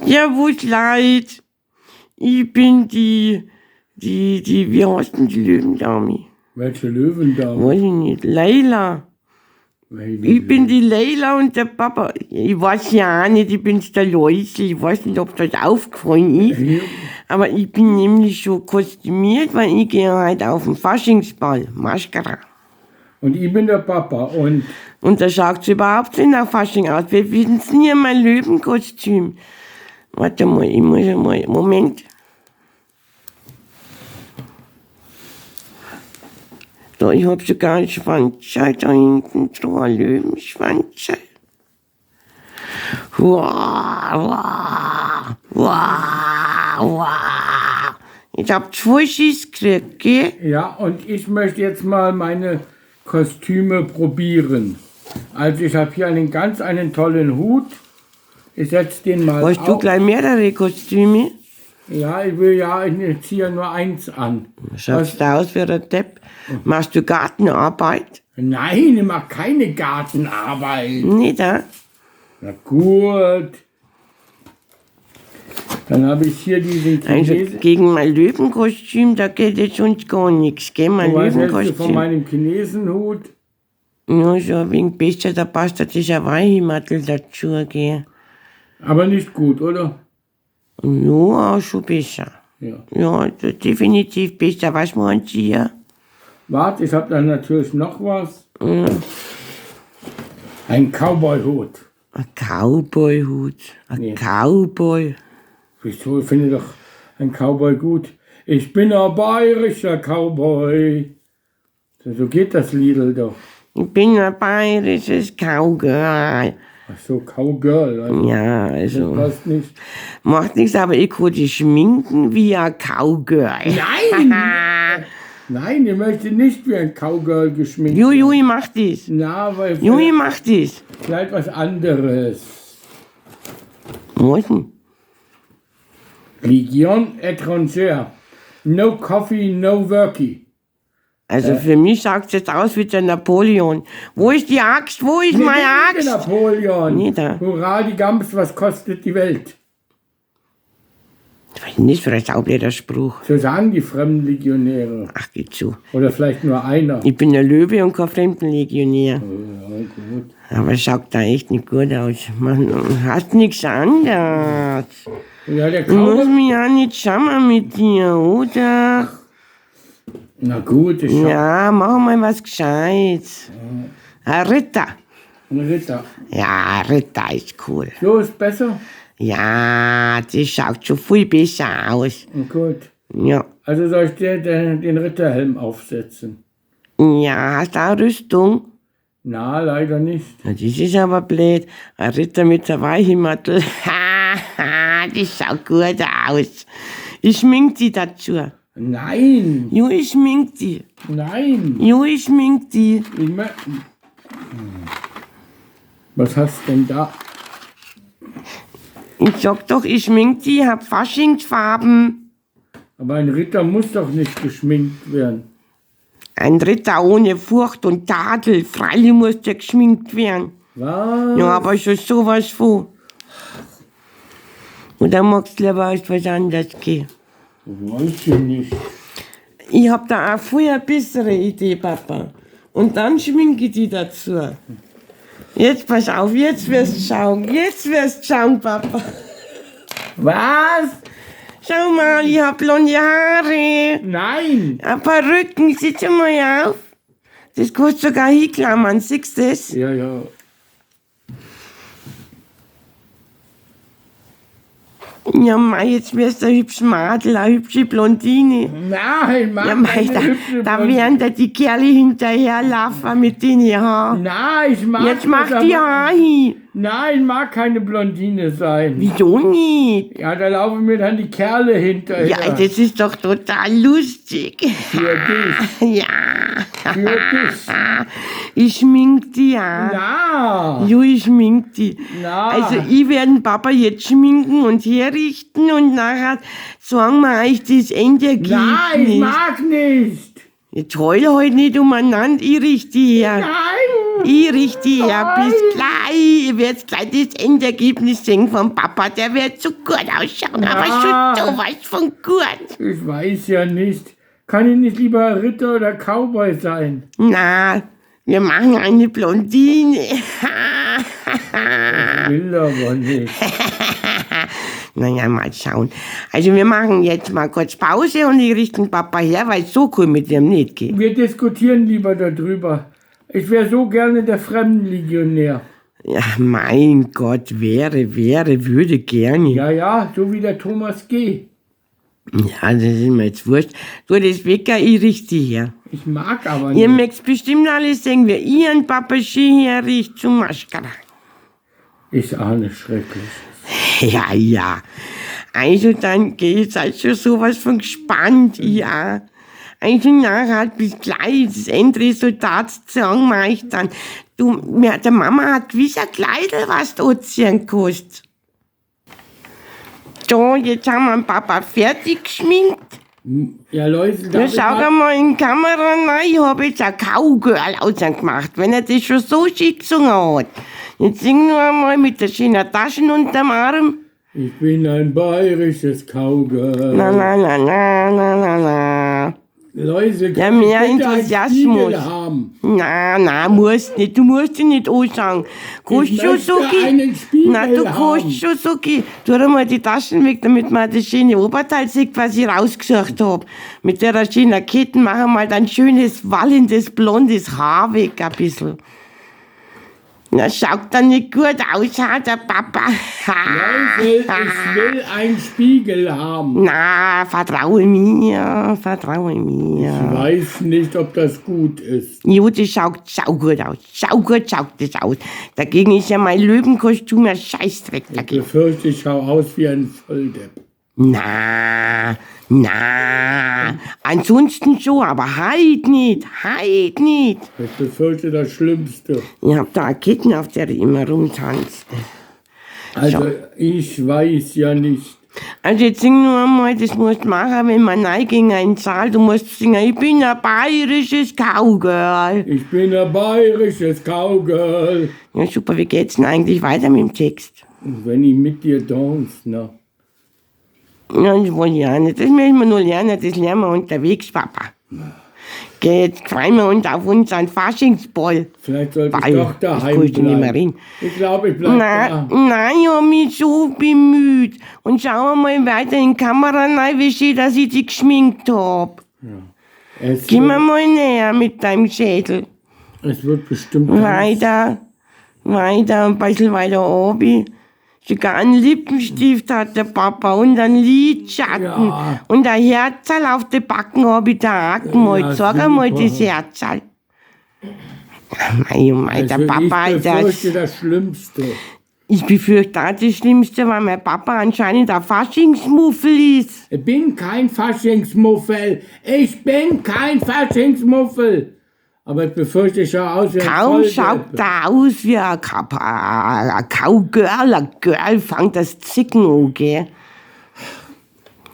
Ja, wo's leid. Ich bin die, wie heißt denn die Löwendame? Welche Löwendame? Weiß ich nicht. Leila. Ich bin die Leila und der Papa. Ich weiß ja auch nicht, ich bin's der Läusel. Ich weiß nicht, ob das aufgefallen ist. Ja. Aber ich bin nämlich schon kostümiert, weil ich gehe heute auf den Faschingsball. Maschkara. Und ich bin der Papa und Und da schaut's überhaupt nicht nach Fasching aus. Wir wissen's nie mein Löwenkostüm. Warte mal, ich muss mal, Moment. Da, ich hab sogar einen Schwanzschei da hinten dran, ein Löwenschwanzschei. Wow, wow, wow, wow. Ich hab 2 Schiss gekriegt, gell? ja, und ich möchte jetzt mal meine Kostüme probieren. Also ich habe hier einen tollen Hut. Ich setze den mal Hast du auf. gleich mehrere Kostüme? Ja, ich ziehe ja nur eins an. Schaust du aus wie ein Depp? Machst du Gartenarbeit? Nein, ich mache keine Gartenarbeit. Nicht, ah? Na gut. Dann habe ich hier diesen Also Chinesen. gegen mein Löwenkostüm, da geht jetzt sonst gar nichts, gell? Mein Was hältst du von Löwenkostüm. meinem Chinesenhut? Ja, schon ein wenig besser, da passt das dieser Weichmattel dazu, gell? Aber nicht gut, oder? Ja, auch schon besser. Ja. Ja, definitiv besser. Was meinen Sie hier? Warte, ich habe dann natürlich noch was. Ja. Ein Cowboy-Hut. Ein Cowboy-Hut. Ein Nee. Cowboy. Wieso? Ich finde doch ein Cowboy gut. Ich bin ein bayerischer Cowboy. So geht das Liedl doch. Ich bin ein bayerisches Cowgirl. Ach so, Cowgirl. Also, Ja, das also, passt nicht. macht nichts, aber ich kann dich schminken wie ein Cowgirl. Nein! Nein, ich möchte nicht wie ein Cowgirl geschminkt Jo, werden. ich mach das. Na, weil Jo, ich mach das. vielleicht was anderes. Was denn? Legion étrangère. No coffee, no worky. Also für mich schaut's jetzt aus wie der Napoleon. Wo ist die Axt? Wo ist meine Nicht Axt? Napoleon. Nee, da. Hurra, die Gams, was kostet die Welt? Was ist denn das für ein saublöder Spruch? So sagen die fremden Legionäre. Ach, geh zu. Oder vielleicht nur einer. Ich bin ein Löwe und kein Fremdenlegionär. Ja, gut. Aber es schaut da echt nicht gut aus. Man hat nichts anderes. Ja, der Ich muss Cowboy. mich ja nicht schauen mit dir, oder? Na gut, ich schau. Ja, mach mal was Gescheites. Ein Ritter. Ein Ritter. Ja, ein Ritter ist cool. So ist besser? Ja, das schaut schon viel besser aus. Gut. Ja. Also soll ich dir den Ritterhelm aufsetzen? Ja, hast du auch Rüstung? Na, leider nicht. Ja, das ist aber blöd. Ein Ritter mit der Weichmattel. Das schaut gut aus. Ich schmink die dazu. Nein, Jo, ich schmink die. nein. Jo, ich schmink die. Ich Was hast du denn da? Ich sag doch, ich schmink die, hab Faschingsfarben. Aber ein Ritter muss doch nicht geschminkt werden. Ein Ritter ohne Furcht und Tadel. Freilich muss der geschminkt werden. Was? Ja, aber schon sowas von. Oder magst du lieber etwas anderes gehen? Weiß ich nicht. Ich hab da auch viel eine bessere Idee, Papa. Und dann schminke ich die dazu. Jetzt pass auf, jetzt wirst du schauen. Jetzt wirst du schauen, Papa. Was? Schau mal, ich hab blonde Haare. Nein. Ein paar Rücken, sitz mal auf. Das kannst du sogar hinklammern, siehst du das? Ja, ja. Ja, mei, jetzt wirst du ein hübsches Madel, eine hübsche Blondine. Nein, Mann. Ja, mei, da werden da die Kerle hinterherlaufen mit den Haaren. Nein, ich mag Jetzt mach das die aber- Haare hin. Nein, mag keine Blondine sein. Wieso nicht? Ja, da laufen mir dann die Kerle hinterher. Ja, das ist doch total lustig. Für dich. Ja. Für dich. Ich schmink die ja. Na. Jo, ich schmink die. Na. Also ich werde Papa jetzt schminken und herrichten und nachher sagen wir euch das Endergebnis. Nein, ich mag nicht. Jetzt heul halt nicht umeinander, ich richte die her. Nein. Ich richtig, bis gleich. Ich werde gleich das Endergebnis sehen vom Papa. Der wird so gut ausschauen, aber schon sowas von gut. Ich weiß ja nicht. Kann ich nicht lieber Ritter oder Cowboy sein? Na, wir machen eine Blondine. Ich will aber nicht. Naja, mal schauen. Also wir machen jetzt mal kurz Pause und ich richte den Papa her, weil es so cool mit dem nicht geht. Wir diskutieren lieber darüber. Ich wäre so gerne der Fremdenlegionär. Ja, mein Gott, würde gerne. Ja, so wie der Thomas G. Ja, das ist mir jetzt wurscht. Du, das Wecker, ich richte die her. Ich mag aber Ihr nicht. mögt bestimmt alles sehen, wie ich einen Papa schön herrichte zum Maschkara. Ich ahne Schreckliches. Ja. Also dann geht's halt schon sowas von gespannt, ja. Also nachher bis gleich das Endresultat zu sagen, mach ich dann. Du, der Mama hat gewiss ein Kleidel, was du anziehen kannst. So, jetzt haben wir den Papa fertig geschminkt. Ja, Leute, Ja, schau mal in die Kamera rein, ich habe jetzt ein Cowgirl ausgemacht, wenn er das schon so schick gesungen hat. Jetzt sing nur einmal mit der schönen Taschen unterm Arm. Ich bin ein bayerisches Cowgirl. Na. Leute, Ja, kann mehr ich bitte einen Enthusiasmus. Spiegel haben? Na, musst nicht. Du musst dich nicht anschauen. Kannst Ich schon möchte so einen gehen. Spiegel Na, du haben. kannst schon so gehen. Tu einmal die Taschen weg, damit man das schöne Oberteil sieht, was ich rausgesucht hab. Mit der schönen Kette machen wir mal dein schönes, wallendes, blondes Haar weg ein bisschen. Na, schaut dann nicht gut aus, hat der Papa. Leute, ich will einen Spiegel haben. Na, vertraue mir. Ich weiß nicht, ob das gut ist. Jo, das schaut saugut aus. Saugut schaut das aus. Dagegen ist ja mein Löwenkostüm ein Scheißdreck Ich dagegen. befürchte, ich schau aus wie ein Volldepp. Na. Ansonsten schon, aber heut nicht. Ich befürchte das Schlimmste. Ich hab da eine Ketten, auf der ich immer rumtanzt. Also, ich weiß ja nicht. Also jetzt sing nur einmal, das musst du machen, wenn man reingehen in den Saal. Du musst singen, ich bin ein bayerisches Cowgirl. Ich bin ein bayerisches Cowgirl. Ja, super, wie geht's denn eigentlich weiter mit dem Text? Und wenn ich mit dir dance, na. Ja, das wollte ich auch nicht. Das müssen wir nur lernen, das lernen wir unterwegs, Papa. Geh, jetzt freuen wir uns auf unseren Faschingsball. Vielleicht sollte Ball, ich doch das daheim kannst du nicht mehr bleiben. reden. Ich glaube, ich bleibe da. Nein, ich hab mich so bemüht. Und schau mal weiter in die Kamera rein, wie schön, dass ich dich geschminkt hab. Geh mir mal näher mit deinem Schädel. Es wird bestimmt Weiter, ein bisschen weiter oben. Sogar einen Lippenstift hat der Papa und einen Lidschatten. Ja. Und ein Herzl auf den Backen hab ich da auch gemalt. Ja, Sag einmal super. das Herzl. Mein, der Also Papa, ich befürchte das Schlimmste. ich befürchte auch das Schlimmste, weil mein Papa anscheinend ein Faschingsmuffel ist. Ich bin kein Faschingsmuffel. Aber ich befürchte, ich schaue aus wie ein Kaum Volldepp. schaut er aus wie ein Cowgirl. Ein Girl fängt das Zicken an, gell?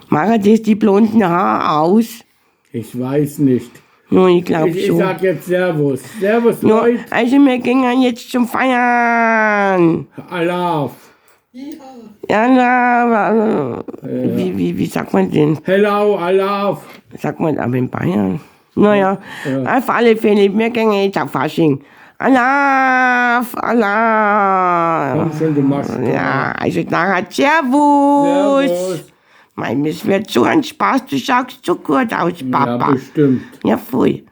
Machen das die blonden Haare aus? Ich weiß nicht. Ja, ich glaube Ich schon. sag jetzt Servus. Servus, Ja, Leute. also wir gehen jetzt zum Feiern. Alaf. Ja, na, wie sagt man denn? Hello, Alaf. Sagt man aber in Bayern? Naja, auf alle Fälle, wir gehen jetzt auf Fasching. Allah. Komm schon, du machst. Ja, also nachher Servus. Servus. Mein, es wird so ein Spaß, du schaust so gut aus, Ja, Papa. bestimmt. Ja, voll.